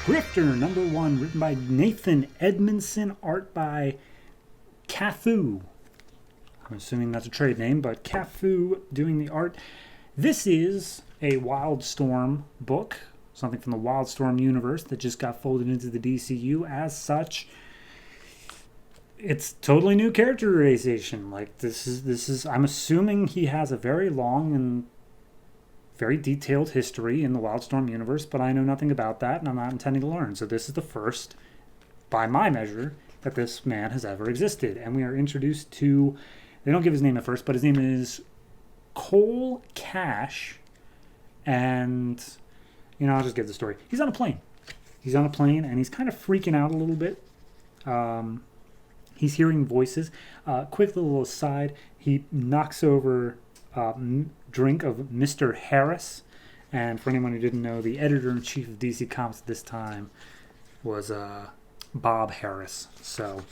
Grifter, #1, written by Nathan Edmondson, art by Cafu. I'm assuming that's a trade name, but Cafu doing the art. This is a Wildstorm book, something from the Wildstorm universe that just got folded into the DCU. As such, it's totally new characterization. Like this is. I'm assuming he has a very long and very detailed history in the Wildstorm universe, but I know nothing about that, and I'm not intending to learn. So this is the first, by my measure, that this man has ever existed. And we are introduced to, they don't give his name at first, but his name is Cole Cash. And, I'll just give the story. He's on a plane. And he's kind of freaking out a little bit. He's hearing voices. Quick little aside, he knocks over drink of Mr. Harris. And for anyone who didn't know, the editor-in-chief of DC Comics at this time was Bob Harris. So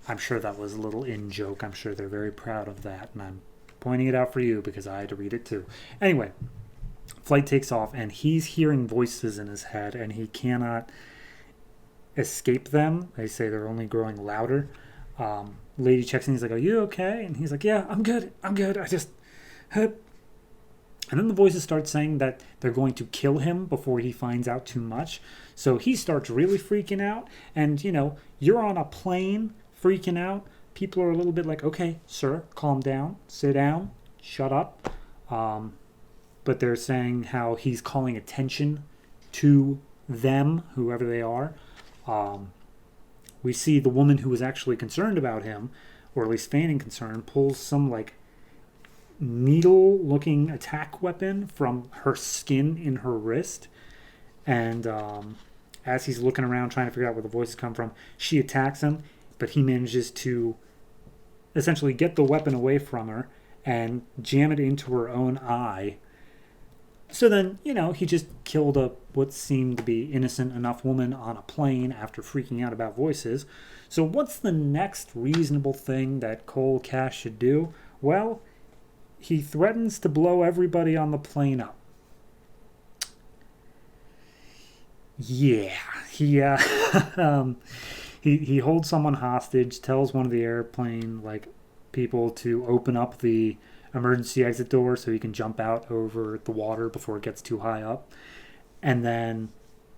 I'm sure that was a little in-joke. I'm sure they're very proud of that. And I'm pointing it out for you because I had to read it too. Anyway, flight takes off and he's hearing voices in his head and he cannot escape them. They say they're only growing louder. Lady checks in. He's like, "Are you okay?" And he's like, "Yeah, I'm good. I just..." And then the voices start saying that they're going to kill him before he finds out too much. So he starts really freaking out. And, you're on a plane freaking out. People are a little bit like, "Okay, sir, calm down, sit down, shut up." But they're saying how he's calling attention to them, whoever they are. We see the woman who was actually concerned about him, or at least feigning concern, pulls some, needle-looking attack weapon from her skin in her wrist. And as he's looking around trying to figure out where the voices come from, she attacks him, but he manages to essentially get the weapon away from her and jam it into her own eye. So then, he just killed what seemed to be innocent enough woman on a plane after freaking out about voices. So what's the next reasonable thing that Cole Cash should do? Well, he threatens to blow everybody on the plane up. Yeah, he he holds someone hostage, tells one of the airplane people to open up the emergency exit door so he can jump out over the water before it gets too high up. And then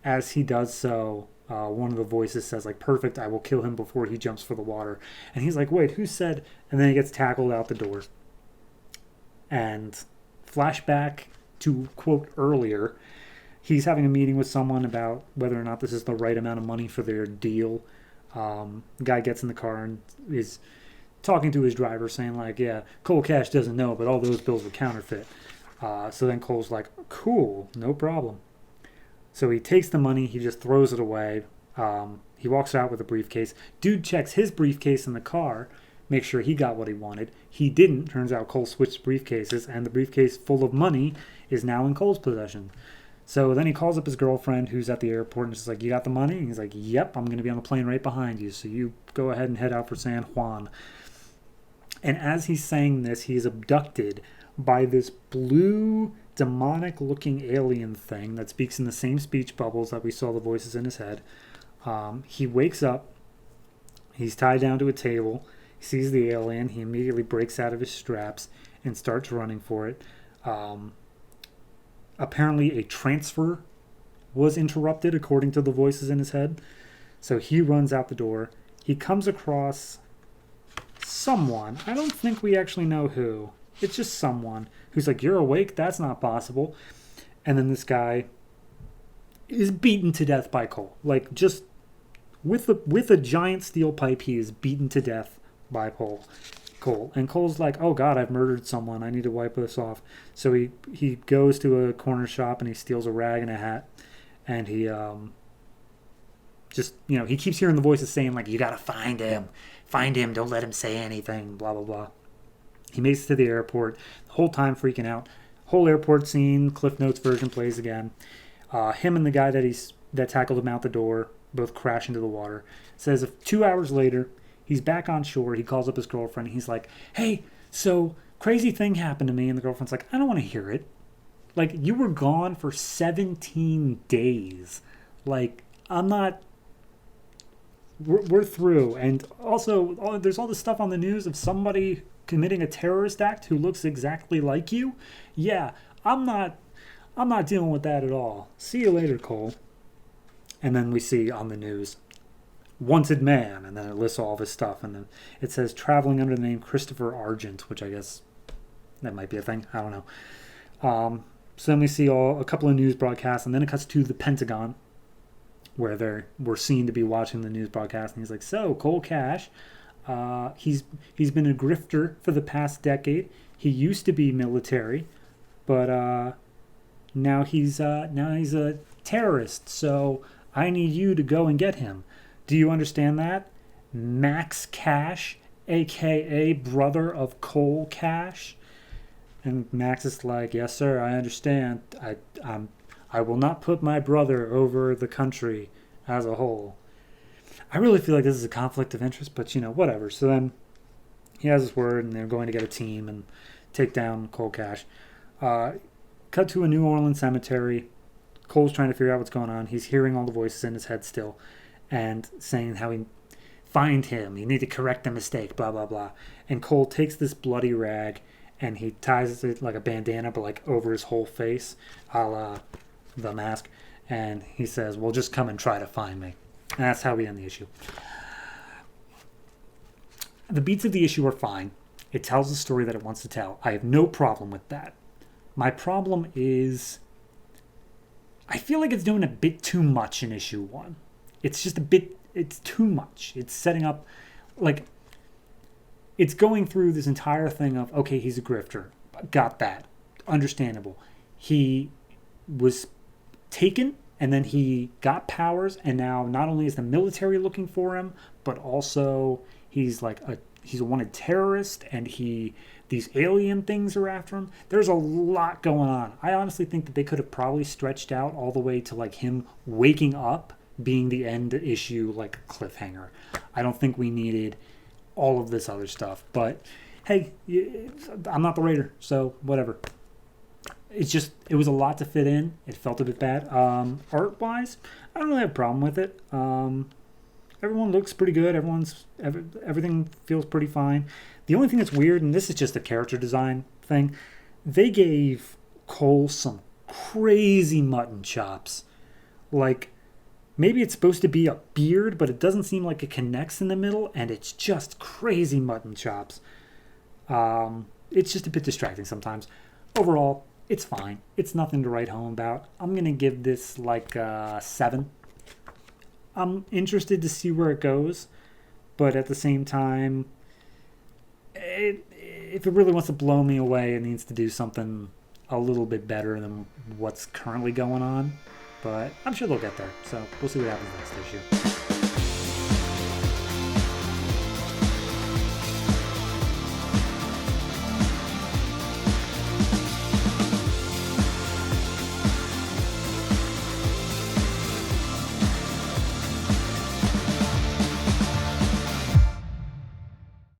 as he does so, one of the voices says, "Perfect, I will kill him before he jumps for the water." And he's like, "Wait, who said?" And then he gets tackled out the door. And flashback to quote earlier, he's having a meeting with someone about whether or not this is the right amount of money for their deal. The guy gets in the car and is talking to his driver saying "Yeah, Cole Cash doesn't know, but all those bills were counterfeit." So then Cole's like, "Cool, no problem." So he takes the money, he just throws it away. He walks out with a briefcase. Dude checks his briefcase in the car, make sure he got what he wanted. He didn't. Turns out Cole switched briefcases, and the briefcase full of money is now in Cole's possession. So then he calls up his girlfriend who's at the airport and she's like, "You got the money?" And he's like, "Yep, I'm going to be on the plane right behind you. So you go ahead and head out for San Juan." And as he's saying this, he is abducted by this blue, demonic-looking alien thing that speaks in the same speech bubbles that we saw the voices in his head. He wakes up. He's tied down to a table. He sees the alien. He immediately breaks out of his straps and starts running for it. Apparently a transfer was interrupted according to the voices in his head. So he runs out the door. He comes across someone. I don't think we actually know who. It's just someone who's like, "You're awake? That's not possible." And then this guy is beaten to death by Cole. Just with a giant steel pipe, he is beaten to death by Cole. And Cole's like, "Oh God, I've murdered someone. I need to wipe this off." So he goes to a corner shop and he steals a rag and a hat. And he he keeps hearing the voices saying "You gotta find him. Find him. Don't let him say anything. Blah, blah, blah." He makes it to the airport. The whole time freaking out. Whole airport scene. Cliff Notes version plays again. Him and the guy that tackled him out the door both crash into the water. It says 2 hours later, he's back on shore. He calls up his girlfriend. And he's like, "Hey, so crazy thing happened to me." And the girlfriend's like, "I don't want to hear it. You were gone for 17 days. Like, I'm not. We're through. And also, there's all this stuff on the news of somebody committing a terrorist act who looks exactly like you. Yeah, I'm not. I'm not dealing with that at all. See you later, Cole. And then we see on the news, wanted man, and then it lists all of his stuff, and then it says traveling under the name Christopher Argent, which I guess that might be a thing. I don't know. So then we see a couple of news broadcasts, and then it cuts to the Pentagon, where we're seen to be watching the news broadcast, and he's like, "So Cole Cash, he's been a grifter for the past decade. He used to be military, but now he's a terrorist. So I need you to go and get him. Do you understand that? Max Cash, aka brother of Cole Cash." And Max is like, "Yes, sir, I understand. I will not put my brother over the country as a whole." I really feel like this is a conflict of interest, but whatever. So then he has his word, and they're going to get a team and take down Cole Cash. Cut to a New Orleans cemetery. Cole's trying to figure out what's going on. He's hearing all the voices in his head still, and saying how he find him. You need to correct the mistake. Blah blah blah. And Cole takes this bloody rag and he ties it like a bandana, but like over his whole face, a la The Mask. And he says, "Well, just come and try to find me." And that's how we end the issue. The beats of the issue are fine. It tells the story that it wants to tell. I have no problem with that. My problem is, I feel like it's doing a bit too much in issue 1. It's just it's too much. It's setting up, like, it's going through this entire thing of, okay, he's a grifter. Got that. Understandable. He was taken, and then he got powers, and now not only is the military looking for him, but also he's a wanted terrorist, and these alien things are after him. There's a lot going on. I honestly think that they could have probably stretched out all the way to like him waking up being the end issue, like cliffhanger. I don't think we needed all of this other stuff, but hey, I'm not the writer, so whatever. It was a lot to fit in. It felt a bit bad. Art wise, I don't really have a problem with it. Everyone looks pretty good. Everything feels pretty fine. The only thing that's weird, and this is just a character design thing, they gave Cole some crazy mutton chops. Like, maybe it's supposed to be a beard, but it doesn't seem like it connects in the middle, and it's just crazy mutton chops. It's just a bit distracting sometimes. Overall, it's fine. It's nothing to write home about. I'm going to give this like a 7. I'm interested to see where it goes, but at the same time, if it really wants to blow me away, it needs to do something a little bit better than what's currently going on. But I'm sure they'll get there, so we'll see what happens next issue.